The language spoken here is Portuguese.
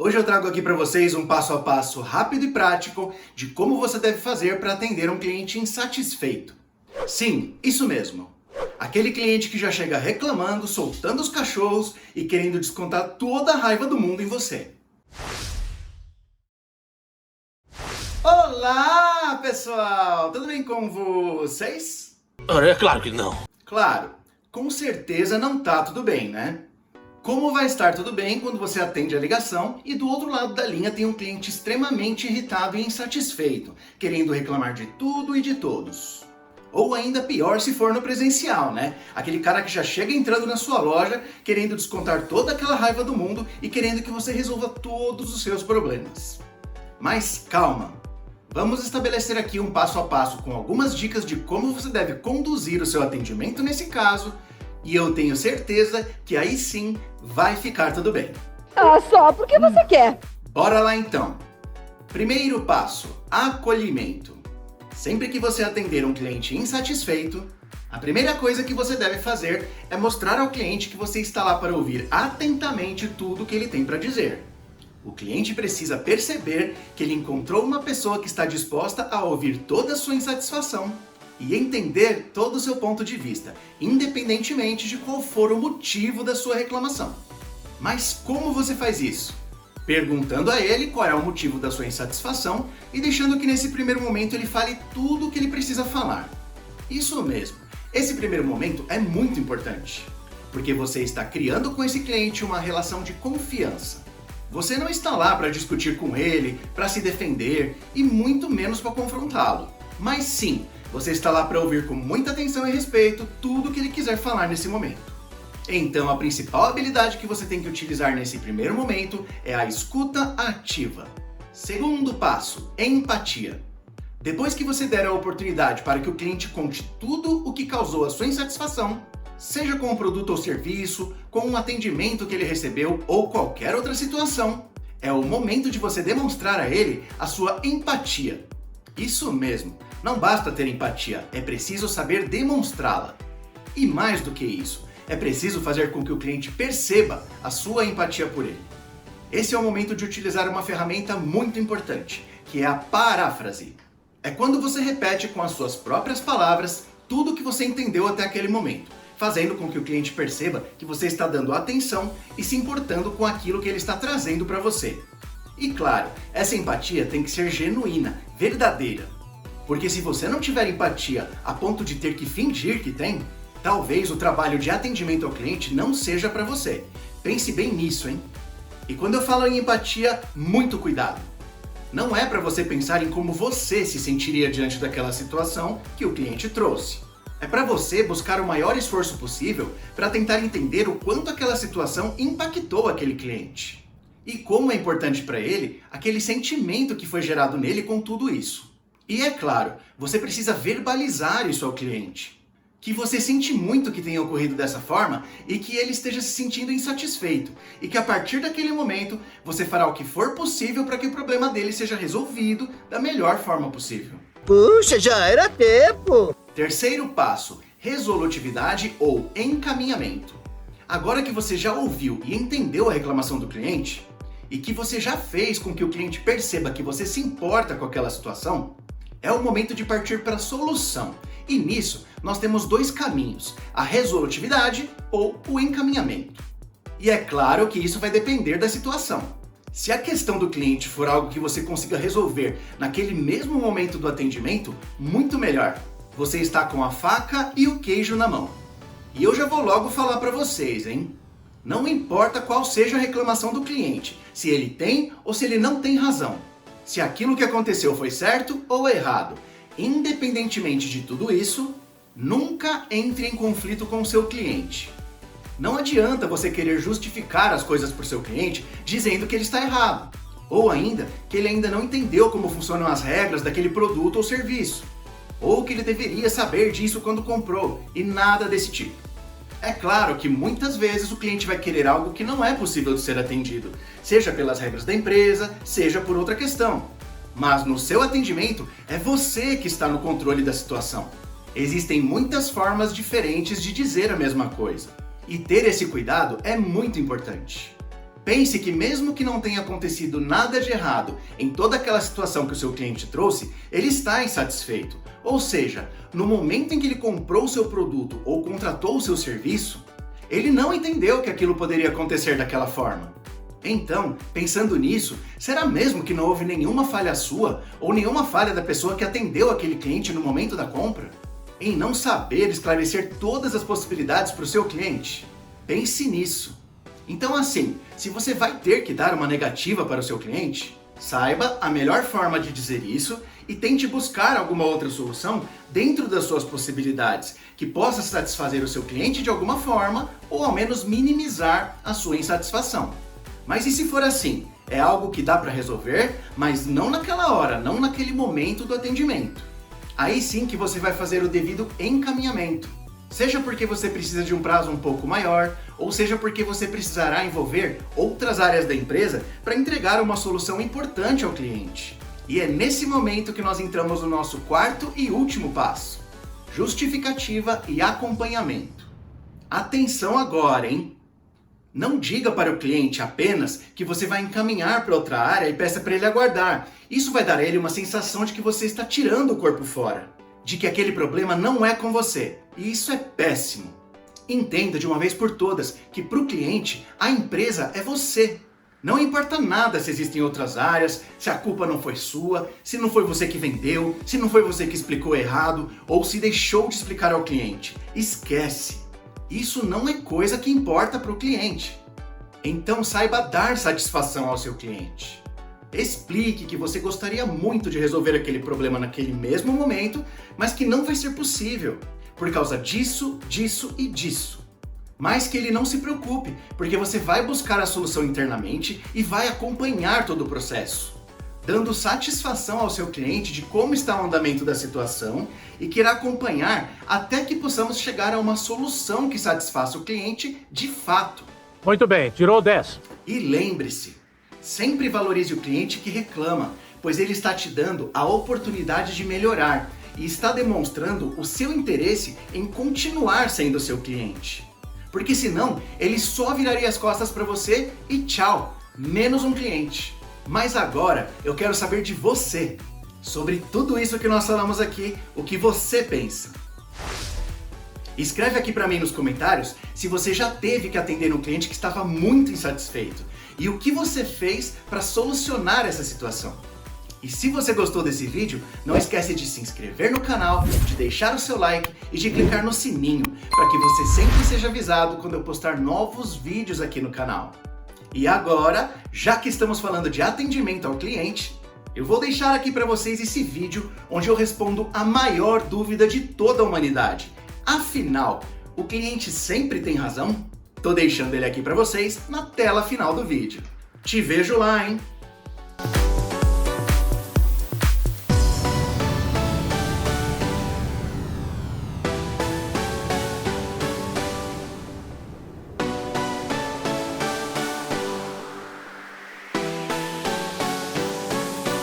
Hoje eu trago aqui para vocês um passo a passo rápido e prático de como você deve fazer para atender um cliente insatisfeito. Sim, isso mesmo. Aquele cliente que já chega reclamando, soltando os cachorros e querendo descontar toda a raiva do mundo em você. Olá, pessoal! Tudo bem com vocês? Ora, é claro que não. Claro, com certeza não tá tudo bem, né? Como vai estar tudo bem quando você atende a ligação e do outro lado da linha tem um cliente extremamente irritado e insatisfeito, querendo reclamar de tudo e de todos? Ou ainda pior se for no presencial, né? Aquele cara que já chega entrando na sua loja, querendo descontar toda aquela raiva do mundo e querendo que você resolva todos os seus problemas. Mas calma! Vamos estabelecer aqui um passo a passo com algumas dicas de como você deve conduzir o seu atendimento nesse caso, e eu tenho certeza que aí sim vai ficar tudo bem. Ah, só porque você quer. Bora lá então. Primeiro passo, acolhimento. Sempre que você atender um cliente insatisfeito, a primeira coisa que você deve fazer é mostrar ao cliente que você está lá para ouvir atentamente tudo que ele tem para dizer. O cliente precisa perceber que ele encontrou uma pessoa que está disposta a ouvir toda a sua insatisfação e entender todo o seu ponto de vista, independentemente de qual for o motivo da sua reclamação. Mas como você faz isso? Perguntando a ele qual é o motivo da sua insatisfação e deixando que nesse primeiro momento ele fale tudo o que ele precisa falar. Isso mesmo, esse primeiro momento é muito importante, porque você está criando com esse cliente uma relação de confiança. Você não está lá para discutir com ele, para se defender e muito menos para confrontá-lo. Mas sim, você está lá para ouvir com muita atenção e respeito tudo o que ele quiser falar nesse momento. Então, a principal habilidade que você tem que utilizar nesse primeiro momento é a escuta ativa. Segundo passo, empatia. Depois que você der a oportunidade para que o cliente conte tudo o que causou a sua insatisfação, seja com o produto ou serviço, com um atendimento que ele recebeu ou qualquer outra situação, é o momento de você demonstrar a ele a sua empatia. Isso mesmo, não basta ter empatia, é preciso saber demonstrá-la. E mais do que isso, é preciso fazer com que o cliente perceba a sua empatia por ele. Esse é o momento de utilizar uma ferramenta muito importante, que é a paráfrase. É quando você repete com as suas próprias palavras tudo o que você entendeu até aquele momento, fazendo com que o cliente perceba que você está dando atenção e se importando com aquilo que ele está trazendo para você. E claro, essa empatia tem que ser genuína, verdadeira. Porque se você não tiver empatia a ponto de ter que fingir que tem, talvez o trabalho de atendimento ao cliente não seja para você. Pense bem nisso, hein? E quando eu falo em empatia, muito cuidado. Não é para você pensar em como você se sentiria diante daquela situação que o cliente trouxe. É para você buscar o maior esforço possível para tentar entender o quanto aquela situação impactou aquele cliente. E como é importante para ele aquele sentimento que foi gerado nele com tudo isso. E é claro, você precisa verbalizar isso ao cliente. Que você sente muito que tenha ocorrido dessa forma e que ele esteja se sentindo insatisfeito. E que a partir daquele momento você fará o que for possível para que o problema dele seja resolvido da melhor forma possível. Puxa, já era tempo! Terceiro passo, resolutividade ou encaminhamento. Agora que você já ouviu e entendeu a reclamação do cliente, e que você já fez com que o cliente perceba que você se importa com aquela situação, é o momento de partir para a solução. E nisso, nós temos dois caminhos, a resolutividade ou o encaminhamento. E é claro que isso vai depender da situação. Se a questão do cliente for algo que você consiga resolver naquele mesmo momento do atendimento, muito melhor. Você está com a faca e o queijo na mão. E eu já vou logo falar para vocês, hein? Não importa qual seja a reclamação do cliente, se ele tem ou se ele não tem razão. Se aquilo que aconteceu foi certo ou errado. Independentemente de tudo isso, nunca entre em conflito com o seu cliente. Não adianta você querer justificar as coisas para o seu cliente dizendo que ele está errado. Ou ainda, que ele ainda não entendeu como funcionam as regras daquele produto ou serviço. Ou que ele deveria saber disso quando comprou, e nada desse tipo. É claro que muitas vezes o cliente vai querer algo que não é possível de ser atendido, seja pelas regras da empresa, seja por outra questão. Mas no seu atendimento, é você que está no controle da situação. Existem muitas formas diferentes de dizer a mesma coisa. E ter esse cuidado é muito importante. Pense que mesmo que não tenha acontecido nada de errado em toda aquela situação que o seu cliente trouxe, ele está insatisfeito. Ou seja, no momento em que ele comprou o seu produto ou contratou o seu serviço, ele não entendeu que aquilo poderia acontecer daquela forma. Então, pensando nisso, será mesmo que não houve nenhuma falha sua ou nenhuma falha da pessoa que atendeu aquele cliente no momento da compra? Em não saber esclarecer todas as possibilidades para o seu cliente? Pense nisso. Então assim, se você vai ter que dar uma negativa para o seu cliente, saiba a melhor forma de dizer isso e tente buscar alguma outra solução dentro das suas possibilidades, que possa satisfazer o seu cliente de alguma forma ou ao menos minimizar a sua insatisfação. Mas e se for assim? É algo que dá para resolver, mas não naquela hora, não naquele momento do atendimento. Aí sim que você vai fazer o devido encaminhamento. Seja porque você precisa de um prazo um pouco maior, ou seja porque você precisará envolver outras áreas da empresa para entregar uma solução importante ao cliente. E é nesse momento que nós entramos no nosso quarto e último passo: justificativa e acompanhamento. Atenção agora, hein? Não diga para o cliente apenas que você vai encaminhar para outra área e peça para ele aguardar. Isso vai dar a ele uma sensação de que você está tirando o corpo fora, de que aquele problema não é com você. E isso é péssimo. Entenda de uma vez por todas que para o cliente a empresa é você. Não importa nada se existem outras áreas, se a culpa não foi sua, se não foi você que vendeu, se não foi você que explicou errado ou se deixou de explicar ao cliente. Esquece. Isso não é coisa que importa para o cliente. Então saiba dar satisfação ao seu cliente. Explique que você gostaria muito de resolver aquele problema naquele mesmo momento, mas que não vai ser possível, por causa disso, disso e disso. Mas que ele não se preocupe, porque você vai buscar a solução internamente e vai acompanhar todo o processo, dando satisfação ao seu cliente de como está o andamento da situação e que irá acompanhar até que possamos chegar a uma solução que satisfaça o cliente de fato. Muito bem, tirou 10. E lembre-se, sempre valorize o cliente que reclama, pois ele está te dando a oportunidade de melhorar e está demonstrando o seu interesse em continuar sendo seu cliente. Porque senão, ele só viraria as costas para você e tchau, menos um cliente. Mas agora eu quero saber de você, sobre tudo isso que nós falamos aqui, o que você pensa. Escreve aqui para mim nos comentários se você já teve que atender um cliente que estava muito insatisfeito e o que você fez para solucionar essa situação. E se você gostou desse vídeo, não esquece de se inscrever no canal, de deixar o seu like e de clicar no sininho para que você sempre seja avisado quando eu postar novos vídeos aqui no canal. E agora, já que estamos falando de atendimento ao cliente, eu vou deixar aqui para vocês esse vídeo onde eu respondo a maior dúvida de toda a humanidade. Afinal, o cliente sempre tem razão? Tô deixando ele aqui para vocês na tela final do vídeo. Te vejo lá, hein?